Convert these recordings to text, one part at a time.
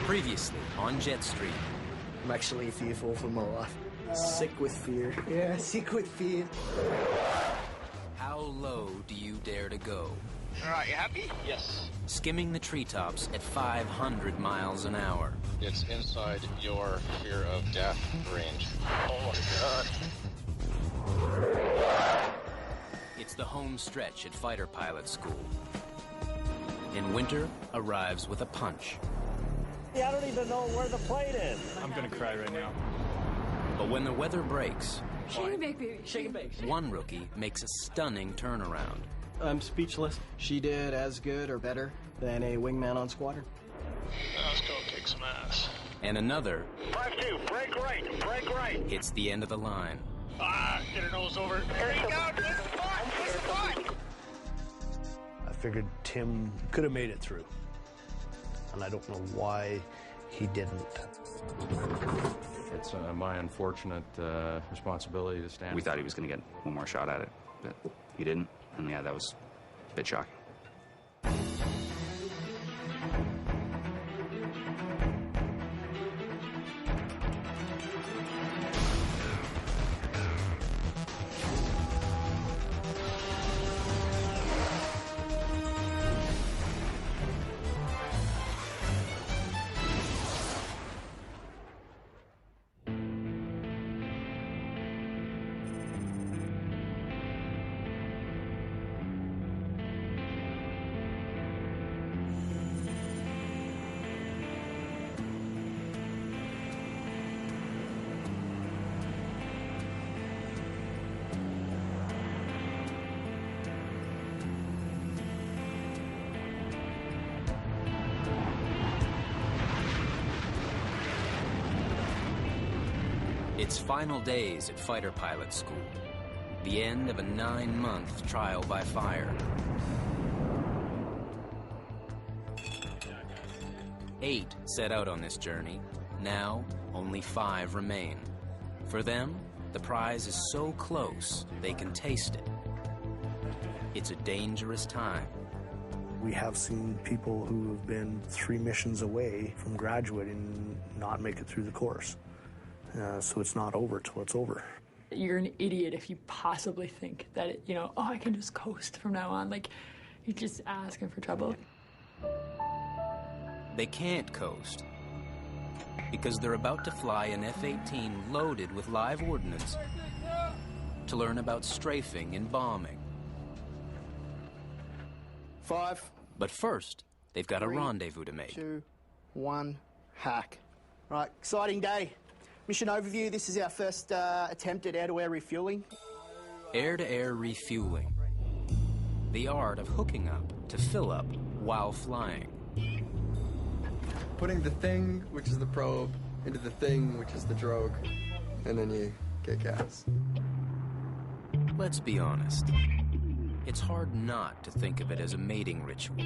Previously on Jetstream. I'm actually fearful for my life. Sick with fear. Yeah, sick with fear. How low do you dare to go? All right, you happy? Yes. Skimming the treetops at 500 miles an hour. It's inside your fear of death range. Oh my God. It's the home stretch at fighter pilot school. In winter, arrives with a punch. I don't even know where the plane is. I'm gonna cry right now. But when the weather breaks, Shake and bake, baby. Shake and bake. one rookie makes a stunning turnaround. I'm speechless. She did as good or better than a wingman on squadron. Now let's go kick some ass. And another 5-2, break right, break right. hits the end of the line. Get her nose over. There you go, this is fun, this is fun. I figured Tim could have made it through. And I don't know why he didn't. It's my unfortunate responsibility to stand. We thought he was going to get one more shot at it, but he didn't. And yeah, that was a bit shocking. It's final days at fighter pilot school. The end of a 9-month trial by fire. 8 set out on this journey. Now, only 5 remain. For them, the prize is so close, they can taste it. It's a dangerous time. We have seen people who have been 3 missions away from graduating not make it through the course. So it's not over till it's over. You're an idiot if you possibly think that, oh, I can just coast from now on. Like, you're just asking for trouble. They can't coast because they're about to fly an F-18 loaded with live ordnance to learn about strafing and bombing. 5. But first, they've got a 3, rendezvous to make. 2, 1, hack. Right, exciting day. Mission overview, this is our first attempt at air-to-air refueling. Air-to-air refueling. The art of hooking up to fill up while flying. Putting the thing, which is the probe, into the thing, which is the drogue, and then you get gas. Let's be honest. It's hard not to think of it as a mating ritual.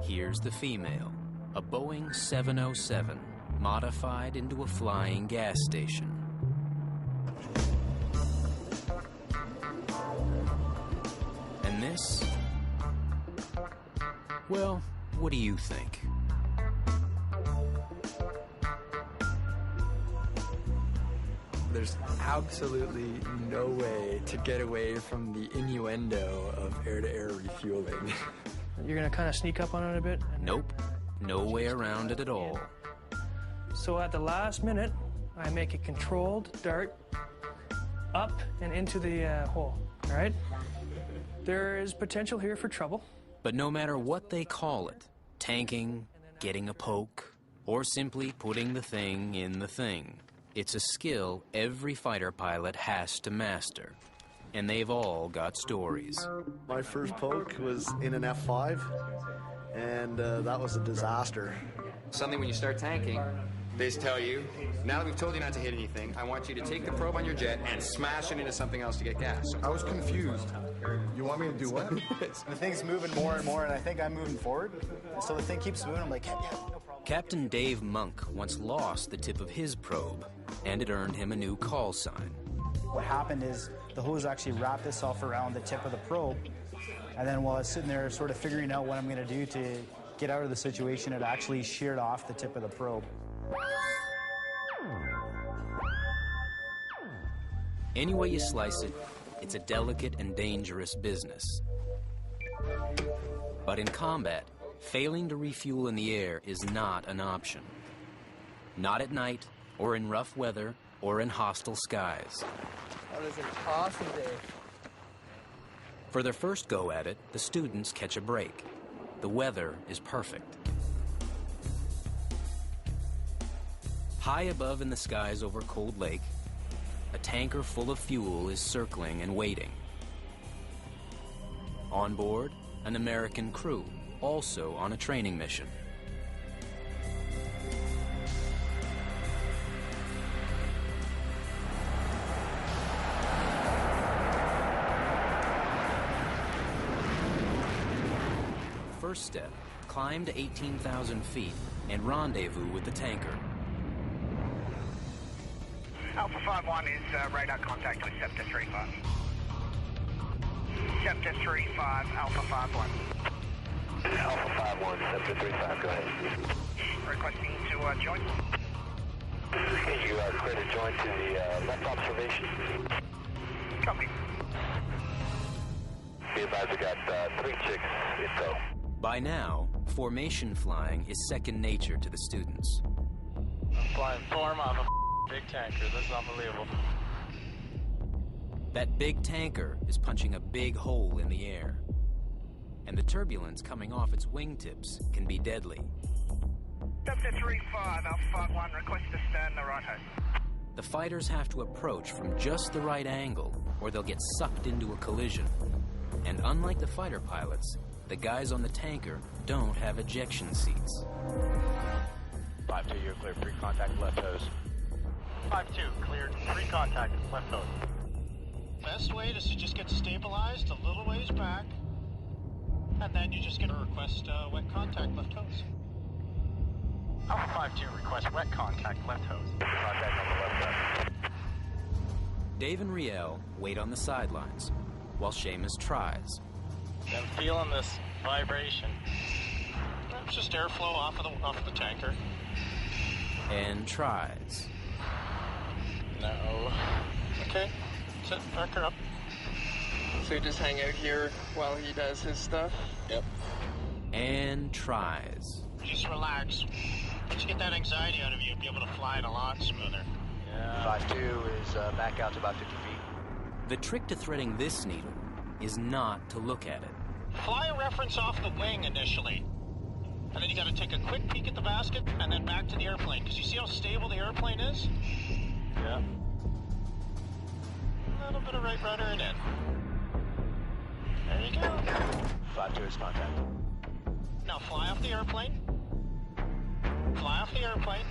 Here's the female, a Boeing 707. Modified into a flying gas station. And this? Well, what do you think? There's absolutely no way to get away from the innuendo of air-to-air refueling. You're gonna kind of sneak up on it a bit? Nope. No way around it at all. So at the last minute, I make a controlled dart up and into the hole, all right? There is potential here for trouble. But no matter what they call it, tanking, getting a poke, or simply putting the thing in the thing, it's a skill every fighter pilot has to master. And they've all got stories. My first poke was in an F5, and that was a disaster. Suddenly when you start tanking, they just tell you, now that we've told you not to hit anything, I want you to take the probe on your jet and smash it into something else to get gas. I was confused. You want me to do what? The thing's moving more and more, and I think I'm moving forward. So the thing keeps moving. I'm like, yeah, no problem. Captain Dave Monk once lost the tip of his probe, and it earned him a new call sign. What happened is the hose actually wrapped itself around the tip of the probe, and then while I was sitting there sort of figuring out what I'm going to do to get out of the situation, it actually sheared off the tip of the probe. Any way you slice it, it's a delicate and dangerous business. But in combat, failing to refuel in the air is not an option. Not at night, or in rough weather, or in hostile skies. That was an awesome day. For their first go at it, the students catch a break. The weather is perfect. High above in the skies over Cold Lake, a tanker full of fuel is circling and waiting. On board, an American crew, also on a training mission. First step, climb to 18,000 feet and rendezvous with the tanker. Alpha 5-1 is radar contact with Scepter 3-5. Scepter 3-5, Alpha 5-1. Alpha 5-1, Scepter 3-5, go ahead. Requesting to join. You are clear to join to the left observation. Copy. Be advised we got 3 chicks in tow. By now, formation flying is second nature to the students. I'm flying form on a big tanker. This is unbelievable. That big tanker is punching a big hole in the air. And the turbulence coming off its wingtips can be deadly. Scepter 3-5, Alpha 5-1, request to stern the right hose. The fighters have to approach from just the right angle, or they'll get sucked into a collision. And unlike the fighter pilots, the guys on the tanker don't have ejection seats. 5-2, you're clear, free contact, left hose. 5-2, cleared, free contact, left hose. Best way is to just get stabilized a little ways back, and then you just get a request wet contact, left hose. Alpha 5-2, request wet contact, left hose. Contact on the left side. Dave and Riel wait on the sidelines, while Seamus tries. I'm feeling this vibration. It's just airflow off of the tanker. And tries. No. Okay, sit, back her up. So we just hang out here while he does his stuff? Yep. And tries. Just relax. Once you get that anxiety out of you, you'll be able to fly it a lot smoother. Yeah. 5-2 is back out to about 50 feet. The trick to threading this needle is not to look at it. Fly a reference off the wing initially. And then you gotta take a quick peek at the basket and then back to the airplane. Because you see how stable the airplane is? Yeah. A little bit of right rudder and in. There you go. 5-2 is contact. Now fly off the airplane. Fly off the airplane.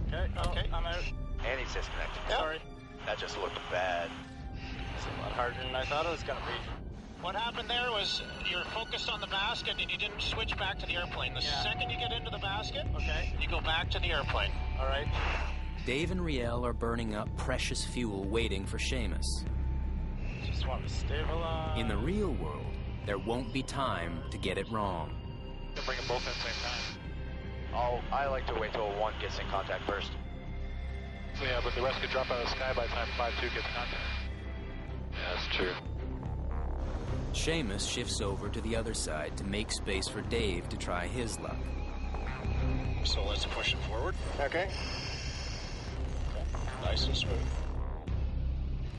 Okay, Okay. I'm out. And he's disconnected. Yep. Sorry. That just looked bad. It's a lot harder than I thought it was going to be. What happened there was you're focused on the basket and you didn't switch back to the airplane. The second you get into the basket, Okay. you go back to the airplane. All right. Dave and Riel are burning up precious fuel waiting for Seamus. Just want to stabilize. In the real world, there won't be time to get it wrong. Can bring them both at the same time. I like to wait till 1 gets in contact first. So yeah, but the rest could drop out of the sky by the time 5-2 gets contact. Yeah, that's true. Seamus shifts over to the other side to make space for Dave to try his luck. So let's push it forward. Okay. Nice and smooth.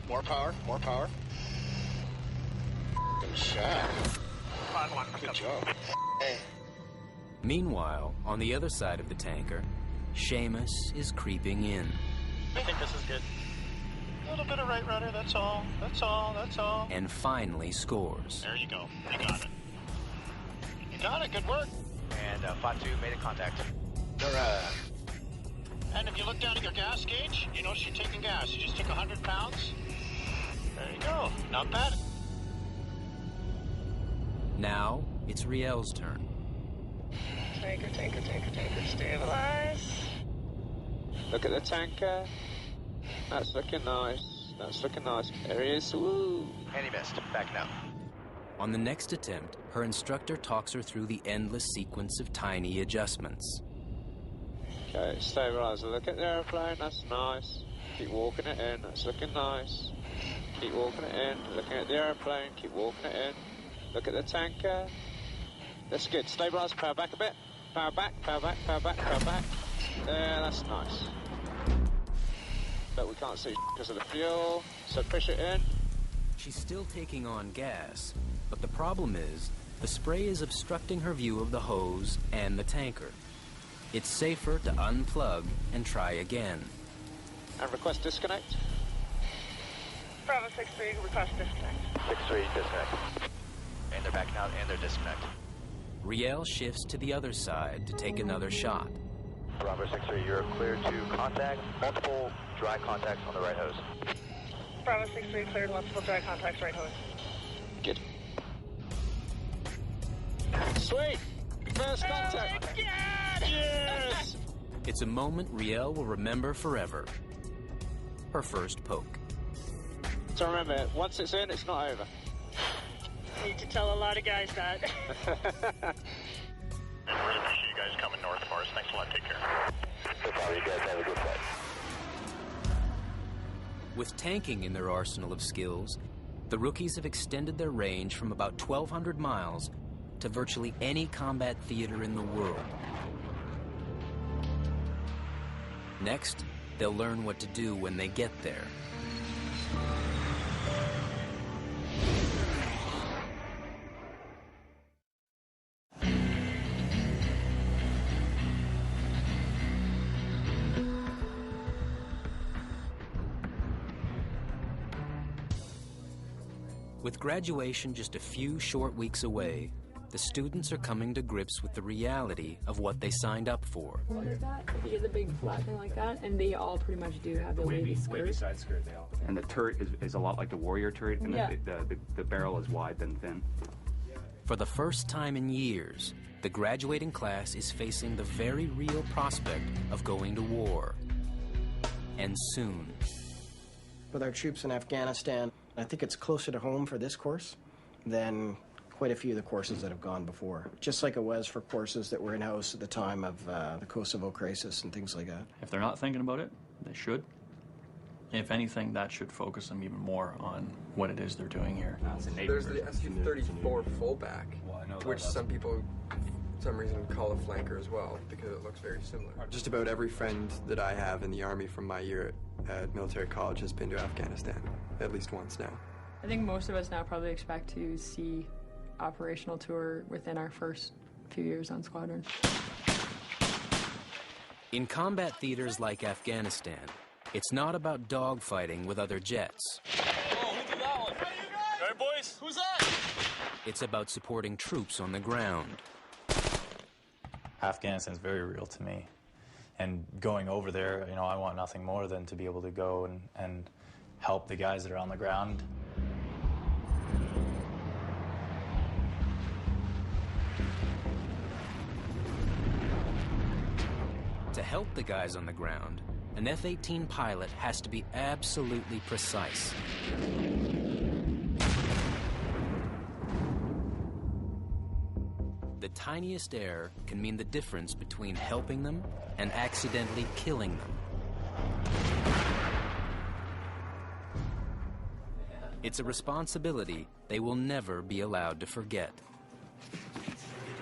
More power, more power. Good shot. 5-1, Good job. Hey. Meanwhile, on the other side of the tanker, Seamus is creeping in. I think this is good. A little bit of right rudder, that's all. That's all, that's all. And finally scores. There you go. You got it. You got it, good work. And 5-2 made a contact. All right. And if you look down at your gas gauge, you notice you're taking gas. You just took 100 pounds. There you go. Not bad. Now, it's Riel's turn. Tanker, tanker, tanker, tanker, stabilize. Look at the tanker. That's looking nice. That's looking nice. There he is. Woo. And he missed. Backing out. On the next attempt, her instructor talks her through the endless sequence of tiny adjustments. Okay, stabilize. Look at the airplane, that's nice. Keep walking it in, that's looking nice. Keep walking it in, looking at the airplane, keep walking it in. Look at the tanker. That's good. Stabilize, power back a bit. Power back, power back, power back, power back. There, that's nice. But we can't see because of the fuel, so push it in. She's still taking on gas, but the problem is the spray is obstructing her view of the hose and the tanker. It's safer to unplug and try again. And request disconnect. Bravo 6-3, request disconnect. 6-3, disconnect. And they're backing out and they're disconnect. Riel shifts to the other side to take another shot. Bravo 6-3, you're cleared to contact. Multiple dry contacts on the right hose. Bravo 6-3, cleared multiple dry contacts, right hose. Good. Sweet! First contact! Oh my God! Yes! It's a moment Riel will remember forever. Her first poke. So remember, once it's in, it's not over. Need to tell a lot of guys that. I really appreciate you guys coming north for us. Thanks a lot. Take care. No problem. You guys have a good flight. With tanking in their arsenal of skills, the rookies have extended their range from about 1,200 miles to virtually any combat theater in the world. Next, they'll learn what to do when they get there. With graduation just a few short weeks away, the students are coming to grips with the reality of what they signed up for. What is that? If you get the big flat thing like that, and they all pretty much do have the wavy skirt. Side skirt, they all. And the turret is a lot like the Warrior turret, and yeah. the barrel is wide than thin. For the first time in years, the graduating class is facing the very real prospect of going to war. And soon. With our troops in Afghanistan, I think it's closer to home for this course than quite a few of the courses that have gone before. Just like it was for courses that were in-house at the time of the Kosovo crisis and things like that. If they're not thinking about it, they should. If anything, that should focus them even more on what it is they're doing here. There's the SU-34 fullback, which some people, for some reason, call a flanker as well, because it looks very similar. Just about every friend that I have in the Army from my year at military college has been to Afghanistan, at least once now. I think most of us now probably expect to see operational tour within our first few years on squadron. In combat theaters like Afghanistan, it's not about dogfighting with other jets. Oh, who did that one? Hey, boys, who's that? It's about supporting troops on the ground. Afghanistan's very real to me. And going over there, you know, I want nothing more than to be able to go and help the guys that are on the ground. To help the guys on the ground, an F-18 pilot has to be absolutely precise. The tiniest error can mean the difference between helping them and accidentally killing them. It's a responsibility they will never be allowed to forget.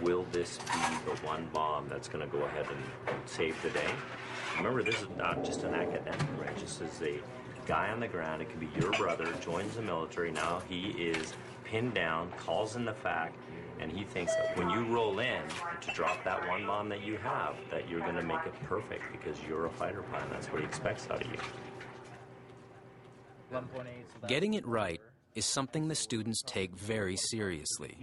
Will this be the one bomb that's going to go ahead and save the day? Remember, this is not just an academic, right? This is a guy on the ground. It could be your brother, joins the military. Now he is pinned down, calls in the fact, and he thinks that when you roll in to drop that one bomb that you have, that you're going to make it perfect because you're a fighter pilot. That's what he expects out of you. Getting it right is something the students take very seriously.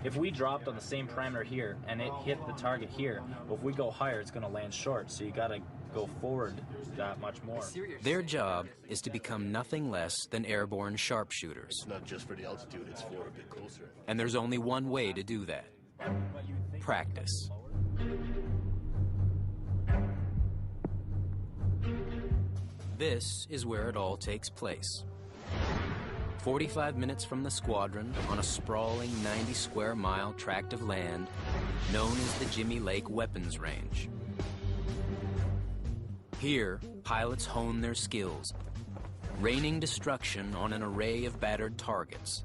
If we dropped on the same parameter here and it hit the target here, well, if we go higher, it's going to land short. So you got to go forward that much more. Their job is to become nothing less than airborne sharpshooters. It's not just for the altitude, it's for a bit closer. And there's only one way to do that. Practice. This is where it all takes place. 45 minutes from the squadron on a sprawling 90-square-mile tract of land known as the Jimmy Lake Weapons Range. Here, pilots hone their skills, raining destruction on an array of battered targets.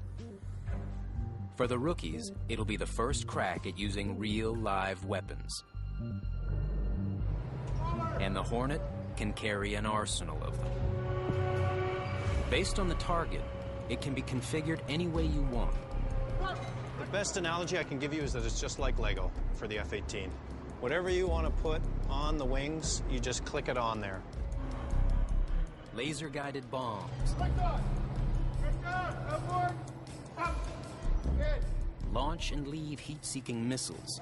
For the rookies, it'll be the first crack at using real live weapons. And the Hornet can carry an arsenal of them. Based on the target, it can be configured any way you want. The best analogy I can give you is that it's just like Lego for the F-18. Whatever you want to put on the wings, you just click it on there. Laser-guided bombs. Launch and leave heat-seeking missiles.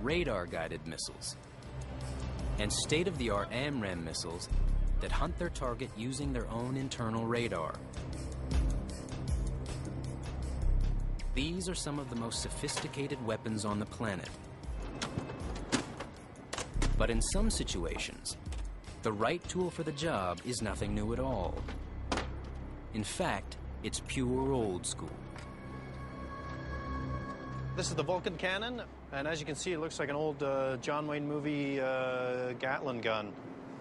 Radar-guided missiles. And state-of-the-art AMRAAM missiles that hunt their target using their own internal radar. These are some of the most sophisticated weapons on the planet. But in some situations, the right tool for the job is nothing new at all. In fact, it's pure old school. This is the Vulcan cannon, and as you can see, it looks like an old John Wayne movie Gatling gun.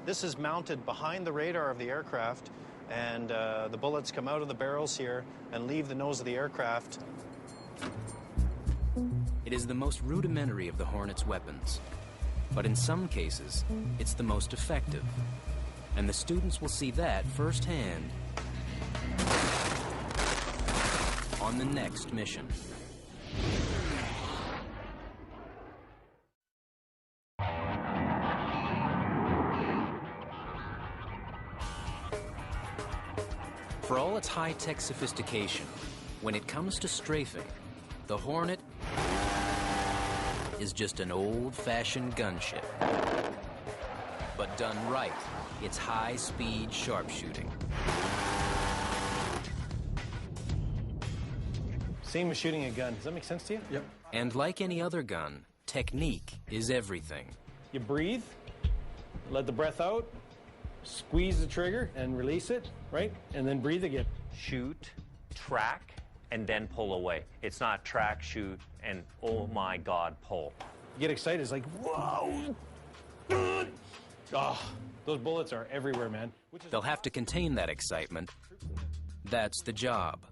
This is mounted behind the radar of the aircraft, and the bullets come out of the barrels here and leave the nose of the aircraft. It is the most rudimentary of the Hornet's weapons, but in some cases, it's the most effective. And the students will see that firsthand on the next mission. For all its high-tech sophistication, when it comes to strafing, the Hornet is just an old-fashioned gunship. But done right, it's high-speed sharpshooting. Same as shooting a gun. Does that make sense to you? Yep. And like any other gun, technique is everything. You breathe, let the breath out, squeeze the trigger and release it, right? And then breathe again. Shoot, track, and then pull away. It's not track, shoot, and oh my God, pull. You get excited, it's like, whoa! Oh, those bullets are everywhere, man. They'll have to contain that excitement. That's the job.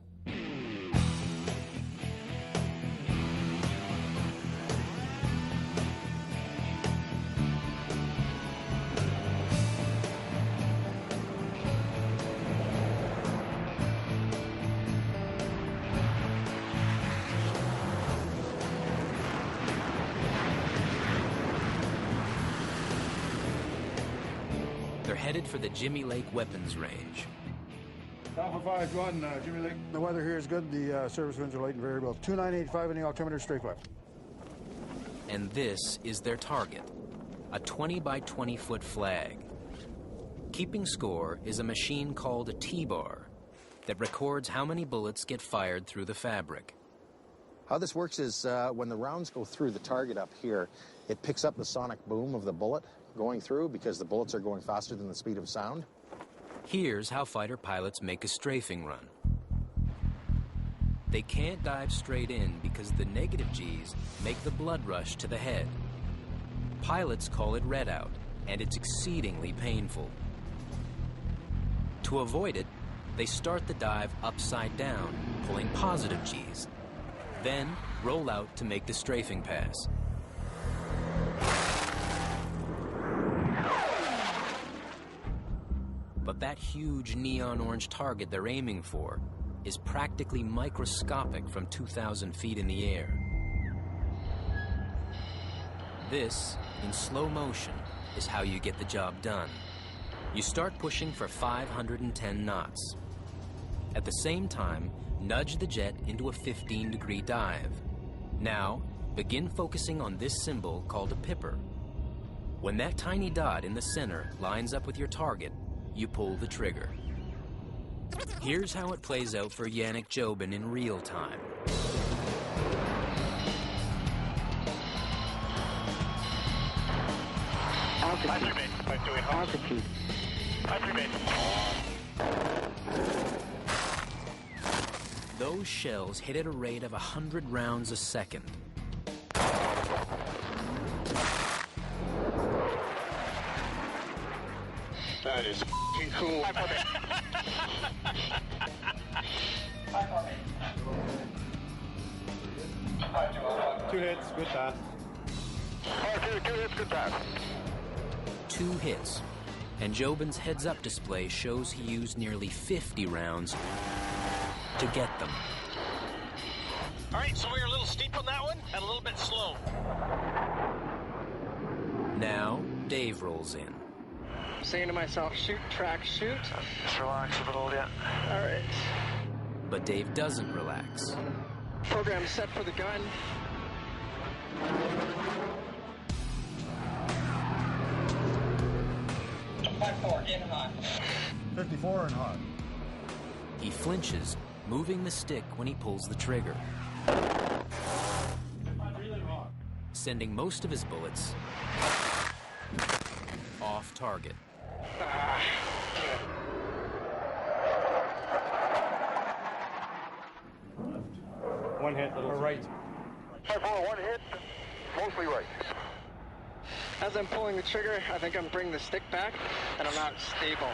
Headed for the Jimmy Lake Weapons Range. Alpha 5-1, Jimmy Lake. The weather here is good. The service winds are light and variable. 2985 in the altimeter, straight left. And this is their target, a 20 by 20 foot flag. Keeping score is a machine called a T-bar that records how many bullets get fired through the fabric. How this works is when the rounds go through the target up here, it picks up the sonic boom of the bullet going through because the bullets are going faster than the speed of sound. Here's how fighter pilots make a strafing run. They can't dive straight in because the negative G's make the blood rush to the head. Pilots call it redout, and it's exceedingly painful. To avoid it, they start the dive upside down, pulling positive G's, then roll out to make the strafing pass. But that huge neon orange target they're aiming for is practically microscopic from 2,000 feet in the air. This, in slow motion, is how you get the job done. You start pushing for 510 knots. At the same time, nudge the jet into a 15-degree dive. Now, begin focusing on this symbol called a pipper. When that tiny dot in the center lines up with your target, you pull the trigger. Here's how it plays out for Yannick Jobin in real time. Altitude. Those shells hit at a rate of 100 rounds a second. That is f***ing cool. 2 hits, good pass. Two hits, good pass. 2 hits, and Jobin's heads-up display shows he used nearly 50 rounds to get them. All right, so we're a little steep on that one and a little bit slow. Now, Dave rolls in. I'm saying to myself, shoot, track, shoot. Just relax a little, yeah. All right. But Dave doesn't relax. Program set for the gun. In hot. 54 and hot. He flinches, moving the stick when he pulls the trigger, sending most of his bullets off target. One hit, little right. 5-4, one hit, mostly right. As I'm pulling the trigger, I think I'm bringing the stick back, and I'm not stable.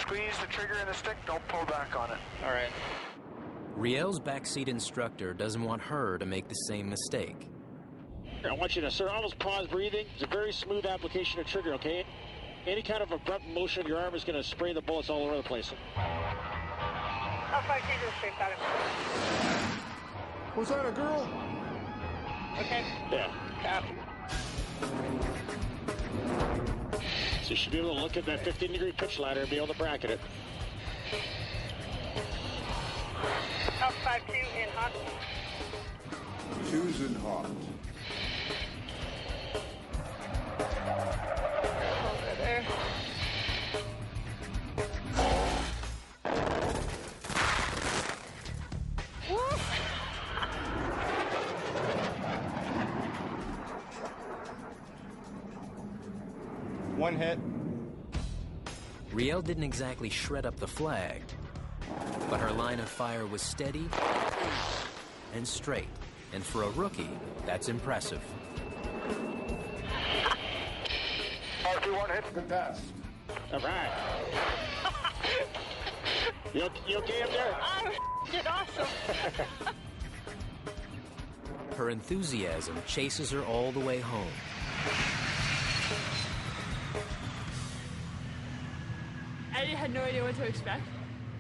Squeeze the trigger and the stick, don't pull back on it. All right. Riel's backseat instructor doesn't want her to make the same mistake. I want you to, sir, almost pause breathing. It's a very smooth application of trigger, okay? Any kind of abrupt motion of your arm is going to spray the bullets all over the place. Was that a girl? Okay. Yeah. So you should be able to look at that 15-degree pitch ladder and be able to bracket it. Up 5-2 in hot. 2's in hot. Over there. One hit. Riel didn't exactly shred up the flag, but her line of fire was steady and straight. And for a rookie, that's impressive. 5-2-1 hit. Good pass. All right. You okay up there? Oh, did awesome. Her enthusiasm chases her all the way home. I had no idea what to expect.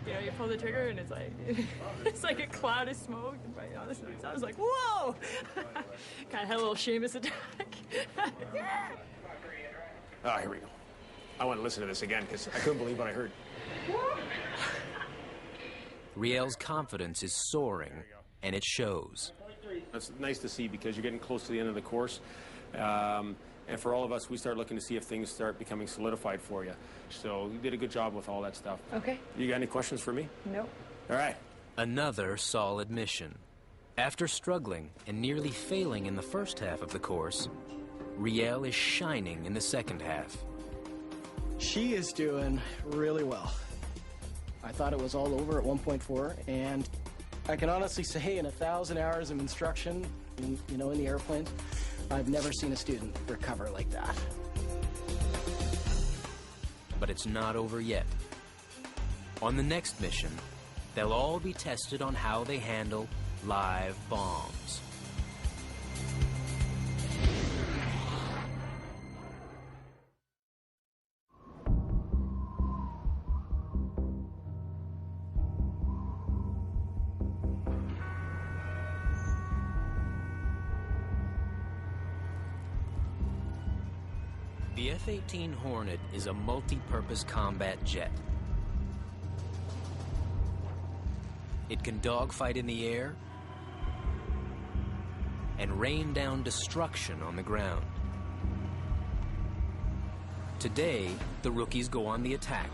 You know, you pull the trigger and it's like it's like a cloud of smoke. And right on this, I was like, whoa! Kind of had a little Seamus attack. Oh, here we go. I want to listen to this again because I couldn't believe what I heard. Riel's confidence is soaring, and it shows. That's nice to see because you're getting close to the end of the course. And for all of us, we start looking to see if things start becoming solidified for you. So you did a good job with all that stuff. Okay. You got any questions for me? Nope. All right. Another solid mission. After struggling and nearly failing in the first half of the course, Riel is shining in the second half. She is doing really well. I thought it was all over at 1.4, and I can honestly say in 1,000 hours of instruction, in the airplanes, I've never seen a student recover like that. But it's not over yet. On the next mission, they'll all be tested on how they handle live bombs. The F-18 Hornet is a multi-purpose combat jet. It can dogfight in the air and rain down destruction on the ground. Today, the rookies go on the attack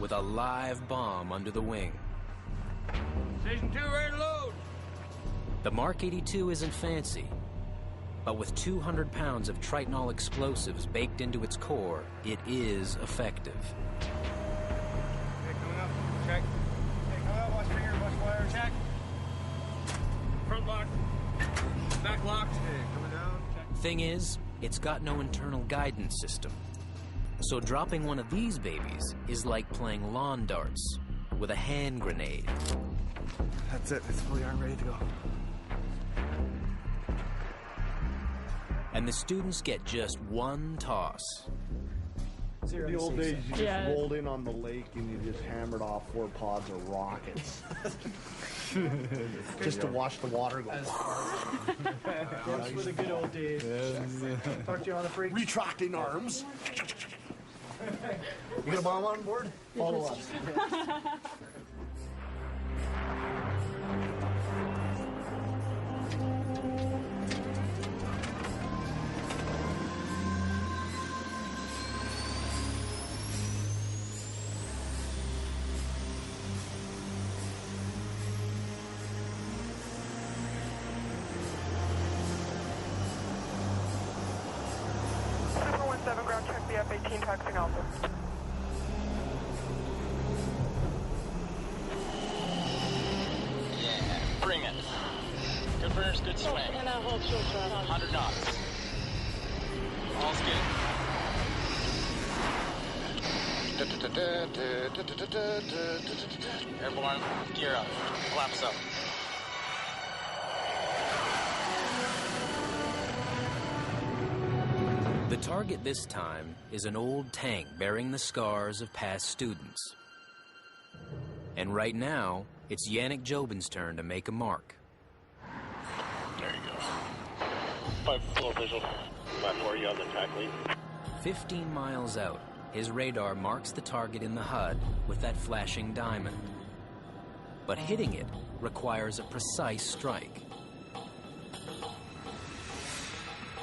with a live bomb under the wing. Station 2, ready to load. The Mark 82 isn't fancy, but with 200 pounds of Tritonol explosives baked into its core, it is effective. Back locked. Hey, coming down. Thing is, it's got no internal guidance system. So dropping one of these babies is like playing lawn darts with a hand grenade. That's it. It's fully armed, ready to go. And the students get just one toss. In the old days, you just rolled in on the lake and you just hammered off 4 pods of rockets. Just to watch the water go. Those were the good old days. Talk to you on the freak. Retracting arms. You got a bomb on board? Follow us. 7 ground check the F-18 taxiing Alpha. Yeah, bring it. Good burns, good swing. 100 knots. All's good. Airborne, gear up. Flaps up. The target this time is an old tank bearing the scars of past students. And right now, it's Yannick Jobin's turn to make a mark. There you go. 5-4 visual. 5-4, you on the attack lead. 15 miles out, his radar marks the target in the HUD with that flashing diamond. But hitting it requires a precise strike.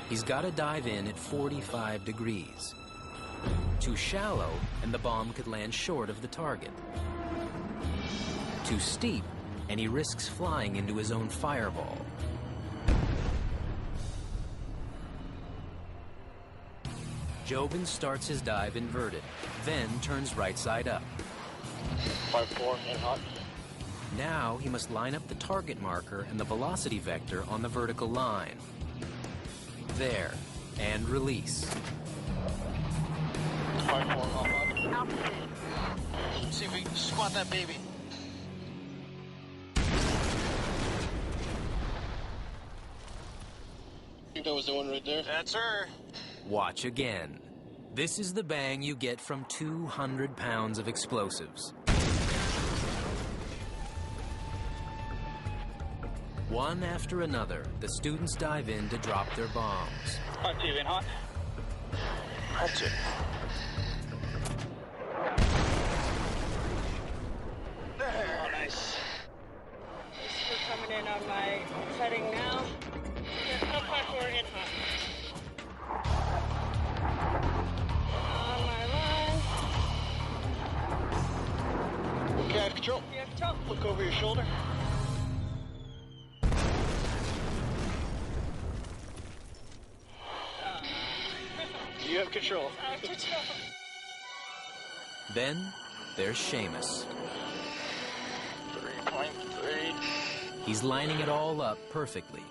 He's got to dive in at 45 degrees. Too shallow, and the bomb could land short of the target. Too steep, and he risks flying into his own fireball. Jobin starts his dive inverted, then turns right side up. 5-4 and hot. Now he must line up the target marker and the velocity vector on the vertical line. There, and release. 5-4 off. See if we can squat that baby. I think that was the one right there. That's her. Watch again. This is the bang you get from 200 pounds of explosives. One after another, the students dive in to drop their bombs. Hot tube in hot. That's it. Oh, nice. We're coming in on my setting now. Up 5-4 in hot. On my line. Okay, I have control. You have control. Look over your shoulder. You have control. I have control. Then there's Seamus. 3.3. He's lining it all up perfectly.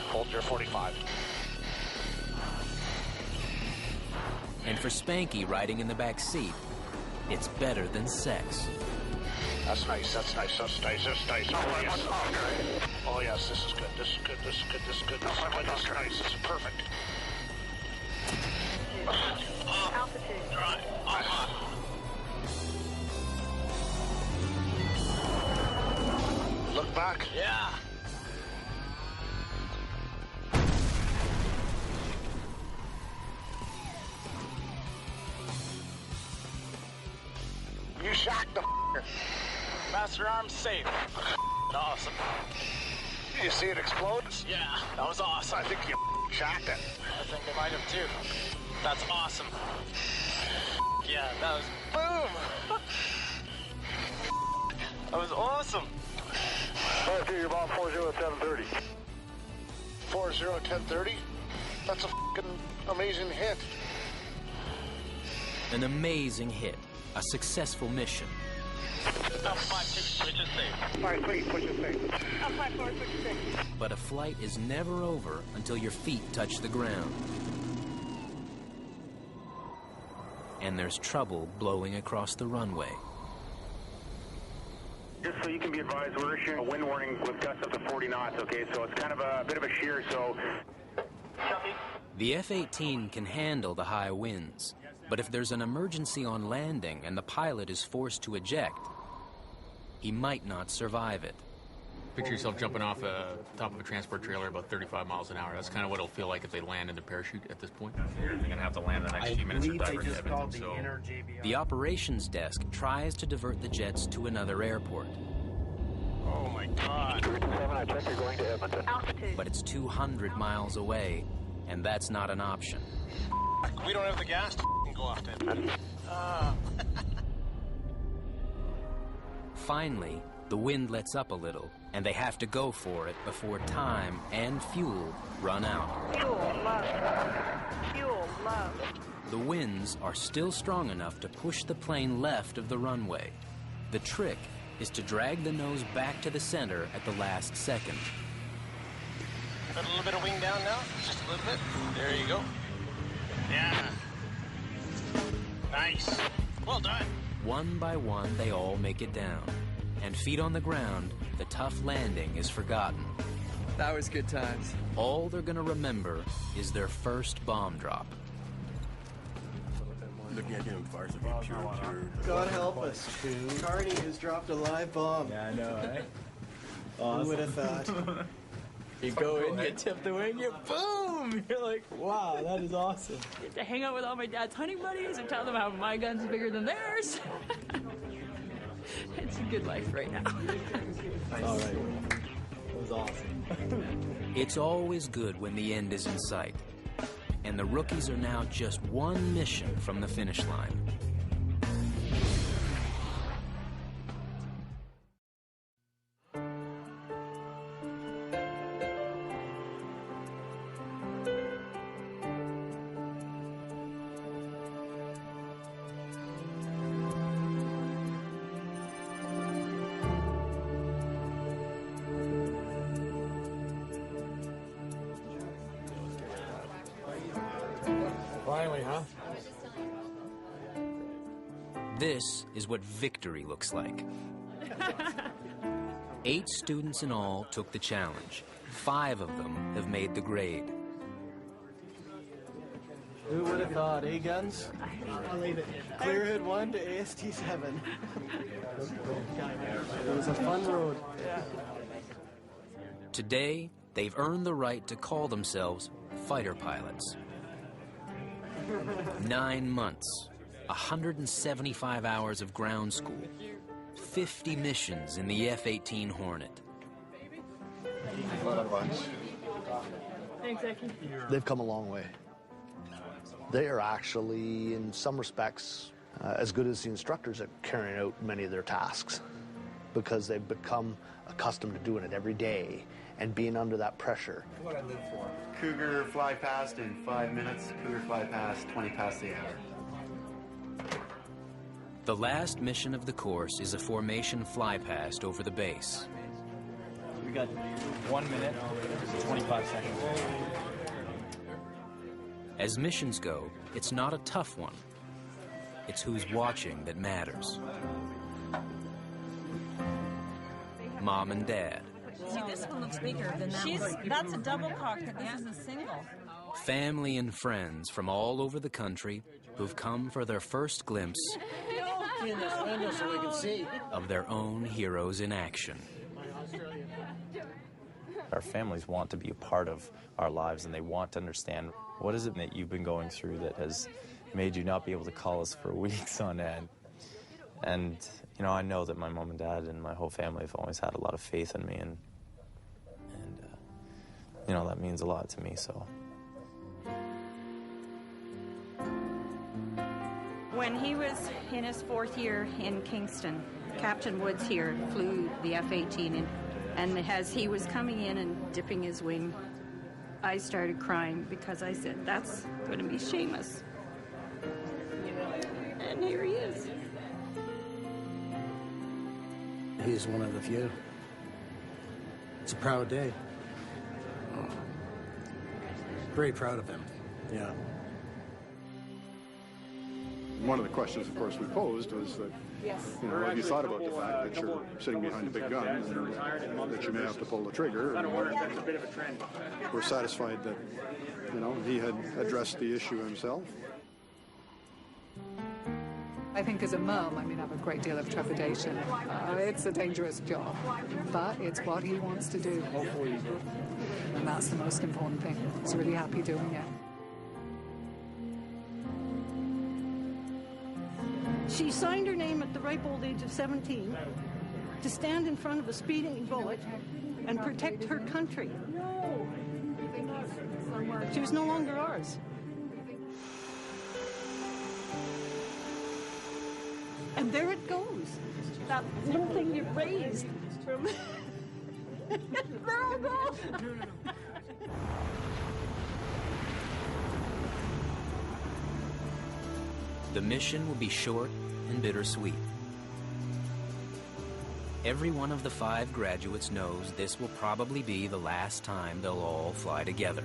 Hold your 45. And for Spanky riding in the back seat, it's better than sex. That's nice, that's nice, that's nice, that's nice. Oh, yes. Oh, yes, this is good, this is good, this is good, this is good, this is good, this is nice, this is perfect. Altitude. Right. On. Look back. Yeah. You shot the f***er. Master arms safe. Awesome. Did you see it explode? Yeah, that was awesome. I think you shot it. I think they might have too. That's awesome. Yeah, that was boom. That was awesome. Alright, your bomb 40-1030. 40-1030? That's a f***ing amazing hit. An amazing hit, a successful mission. Up 5-2, switch is safe. 5-3, switch is safe. Up 5-4, switch is safe. But a flight is never over until your feet touch the ground. And there's trouble blowing across the runway. Just so you can be advised, we're issuing a wind warning with gusts up to 40 knots, okay? So it's kind of a bit of a shear, so... The F-18 can handle the high winds, but if there's an emergency on landing and the pilot is forced to eject, he might not survive it. Picture yourself jumping off the top of a transport trailer about 35 miles an hour. That's kind of what it'll feel like if they land in the parachute at this point. You're going to have to land the next few minutes or divert to Edmonton, so... The operations desk tries to divert the jets to another airport. Oh my God. 7, I check you're going to Edmonton. Altitude. But it's 200 miles away, and that's not an option. We don't have the gas to go off to Edmonton. Finally, the wind lets up a little, and they have to go for it before time and fuel run out. Fuel low. Fuel low. The winds are still strong enough to push the plane left of the runway. The trick is to drag the nose back to the center at the last second. Got a little bit of wing down now, just a little bit. There you go. Yeah. Nice. Well done. One by one, they all make it down. And feet on the ground, the tough landing is forgotten. That was good times. All they're gonna remember is their first bomb drop. Looking at him, fires a pure. God help us. Carney has dropped a live bomb. Yeah, I know, right? Awesome. Who would have thought? You go in, you tip the wing, you boom! You're like, wow, that is awesome. You have to hang out with all my dad's hunting buddies and tell them how my gun's bigger than theirs. It's a good life right now. All right. That was awesome. It's always good when the end is in sight. And the rookies are now just one mission from the finish line. Finally, huh? This is what victory looks like. 8 students in all took the challenge. 5 of them have made the grade. Who would have thought, eh, Guns? Clearhead 1 to AST 7. It was a fun road. Today, they've earned the right to call themselves fighter pilots. 9 months, 175 hours of ground school, 50 missions in the F-18 Hornet. Thanks, Eki. They've come a long way. They are actually, in some respects, as good as the instructors at carrying out many of their tasks, because they've become accustomed to doing it every day and being under that pressure. What I live for. Cougar fly past in 5 minutes. Cougar fly past 20 past the hour. The last mission of the course is a formation fly past over the base. We got 1 minute, 25 seconds. As missions go, it's not a tough one. It's who's watching that matters. Mom and Dad. See, this one looks bigger than that one. That's a double cockpit. This is a single. Family and friends from all over the country who've come for their first glimpse so we can see. of their own heroes in action. Our families want to be a part of our lives, and they want to understand what is it that you've been going through that has made you not be able to call us for weeks on end. And, you know, I know that my mom and dad and my whole family have always had a lot of faith in me, and you know, that means a lot to me, so. When he was in his 4th year in Kingston, Captain Woods here flew the F-18, and as he was coming in and dipping his wing, I started crying because I said, that's going to be Seamus. And here he is. he's one of the few. It's a proud day. Very proud of him, yeah. One of the questions, of course, we posed was that, you know, have you thought about the fact that you're sitting behind a big gun and that you may have to pull the trigger? And we're satisfied that, you know, he had addressed the issue himself. I think as a mum, I mean, I have a great deal of trepidation. It's a dangerous job, but it's what he wants to do. And that's the most important thing. He's really happy doing it. She signed her name at the ripe old age of 17 to stand in front of a speeding bullet and protect her country. She was no longer ours. And there it goes. That little thing you raised from... there it goes. The mission will be short and bittersweet. Every one of the 5 graduates knows this will probably be the last time they'll all fly together.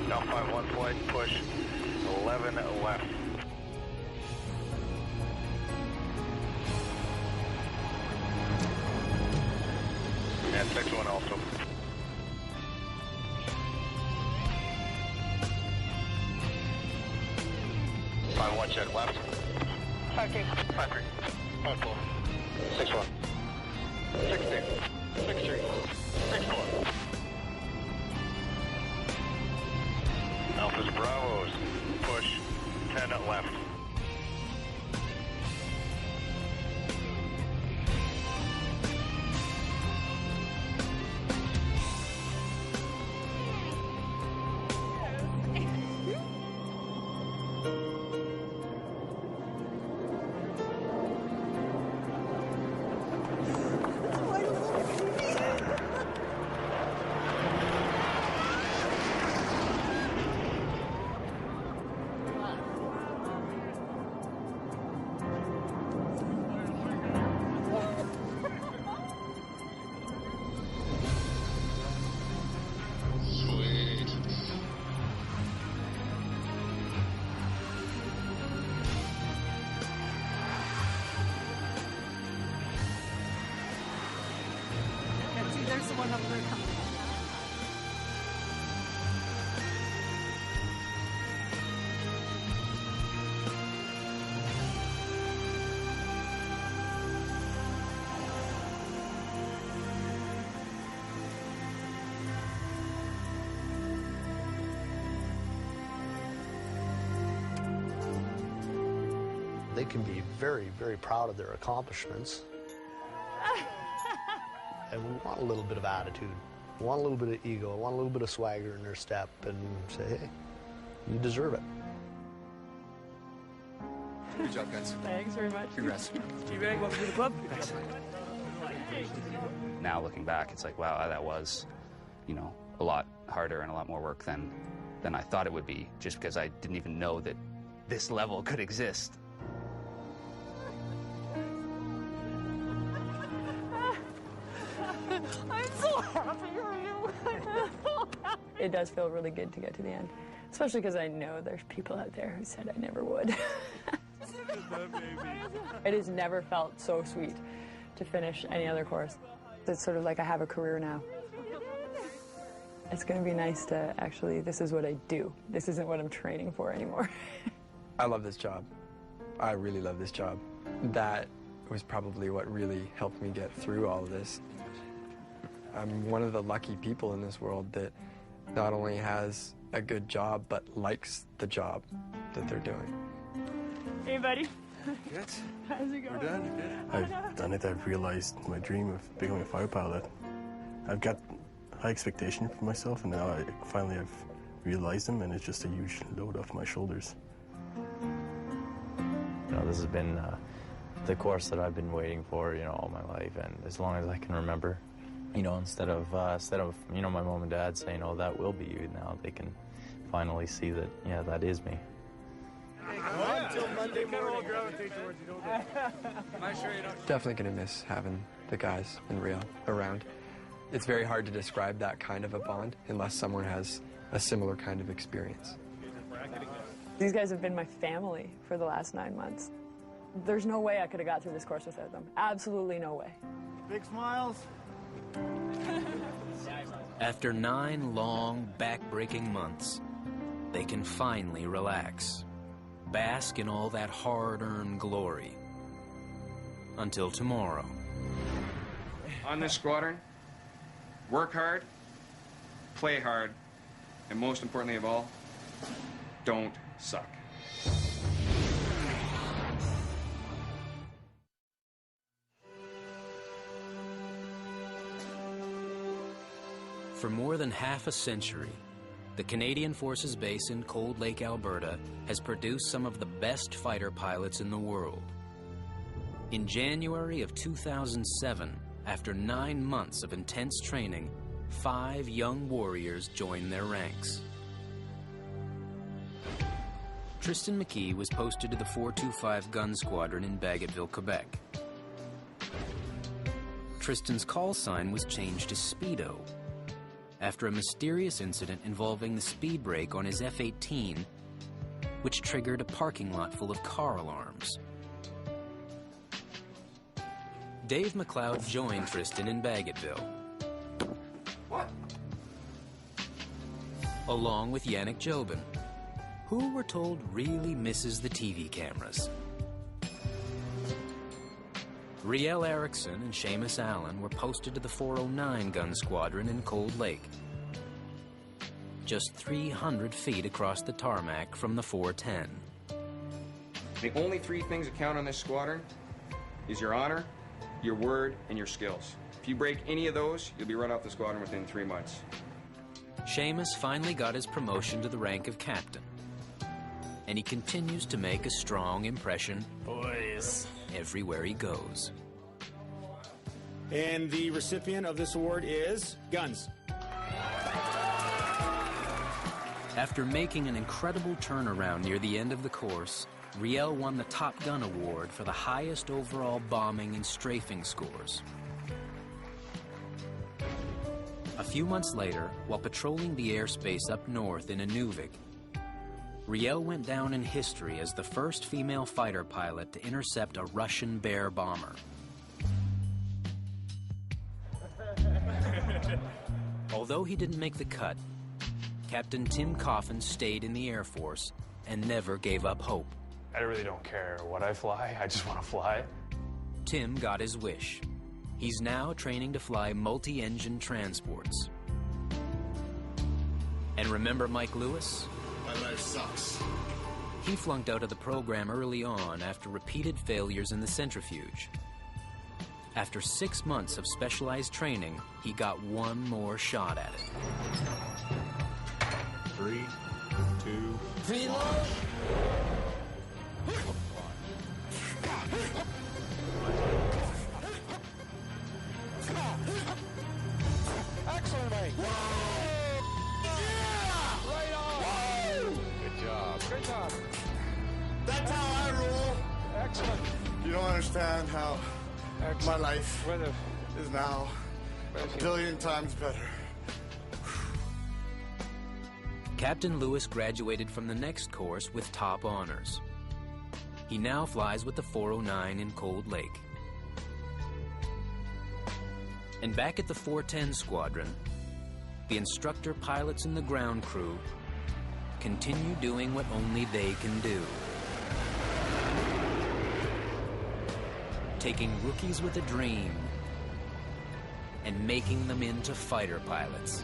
Now 5-1 flight, push 11 left. And 6-1 also. One check left. 5-3. 5-3. 5-4. 6-1. 6-2. 6-3. 6-4. Alphas Bravos, push 10 left. There's the one up there coming. They can be very, very proud of their accomplishments. And we want a little bit of attitude. We want a little bit of ego. We want a little bit of swagger in their step and say, hey, you deserve it. Good job, guys. Thanks very much. Congrats. G-Bag, welcome to the club. Thanks. Now looking back, it's like, wow, that was, you know, a lot harder and a lot more work than I thought it would be, just because I didn't even know that this level could exist. I'm so happy for you. It does feel really good to get to the end, especially because I know there's people out there who said I never would. It has never felt so sweet to finish any other course. It's sort of like I have a career now. It's going to be nice to actually, this is what I do. This isn't what I'm training for anymore. I love this job. I really love this job. That was probably what really helped me get through all of this. I'm one of the lucky people in this world that not only has a good job, but likes the job that they're doing. Hey, buddy. Good. How's it going? We're done. I've done it. I've realized my dream of becoming a fighter pilot. I've got high expectations for myself, and now I've realized them, and it's just a huge load off my shoulders. You know, this has been the course that I've been waiting for, you know, all my life, and as long as I can remember, you know, instead of you know, my mom and dad saying, "Oh, that will be you," now they can finally see that, yeah, that is me. Until Monday morning. Definitely gonna miss having the guys in Rio around. It's very hard to describe that kind of a bond unless someone has a similar kind of experience. These guys have been my family for the last 9 months. There's no way I could have got through this course without them. Absolutely no way. Big smiles. After 9 long, back-breaking months, they can finally relax, bask in all that hard-earned glory. Until tomorrow. On this squadron, work hard, play hard, and most importantly of all, don't suck. For more than half a century, the Canadian Forces Base in Cold Lake, Alberta, has produced some of the best fighter pilots in the world. In January of 2007, after 9 months of intense training, 5 young warriors joined their ranks. Tristan McKee was posted to the 425 Gun Squadron in Bagotville, Quebec. Tristan's call sign was changed to Speedo after a mysterious incident involving the speed brake on his F-18, which triggered a parking lot full of car alarms. Dave McLeod joined Tristan in Bagotville. What? Along with Yannick Jobin, who we're told really misses the TV cameras. Riel Erickson and Seamus Allen were posted to the 409 Gun Squadron in Cold Lake, just 300 feet across the tarmac from the 410. The only 3 things that count on this squadron is your honor, your word, and your skills. If you break any of those, you'll be run off the squadron within 3 months. Seamus finally got his promotion to the rank of captain, and he continues to make a strong impression, boys, everywhere he goes. And the recipient of this award is Guns. After making an incredible turnaround near the end of the course, Riel won the Top Gun Award for the highest overall bombing and strafing scores. A few months later, while patrolling the airspace up north in Inuvik, Riel went down in history as the first female fighter pilot to intercept a Russian Bear bomber. Although he didn't make the cut, Captain Tim Coffin stayed in the Air Force and never gave up hope. I really don't care what I fly, I just want to fly. Tim got his wish. He's now training to fly multi-engine transports. And remember Mike Lewis? My life sucks. He flunked out of the program early on after repeated failures in the centrifuge. After 6 months of specialized training, he got one more shot at it. 3, 2, reload! Excellent, mate. Yeah! Right on. Good job. Good job. That's how I roll. Excellent. You don't understand how my life is now a billion times better. Captain Lewis graduated from the next course with top honors. He now flies with the 409 in Cold Lake. And back at the 410 Squadron, the instructor pilots and the ground crew continue doing what only they can do. Taking rookies with a dream and making them into fighter pilots.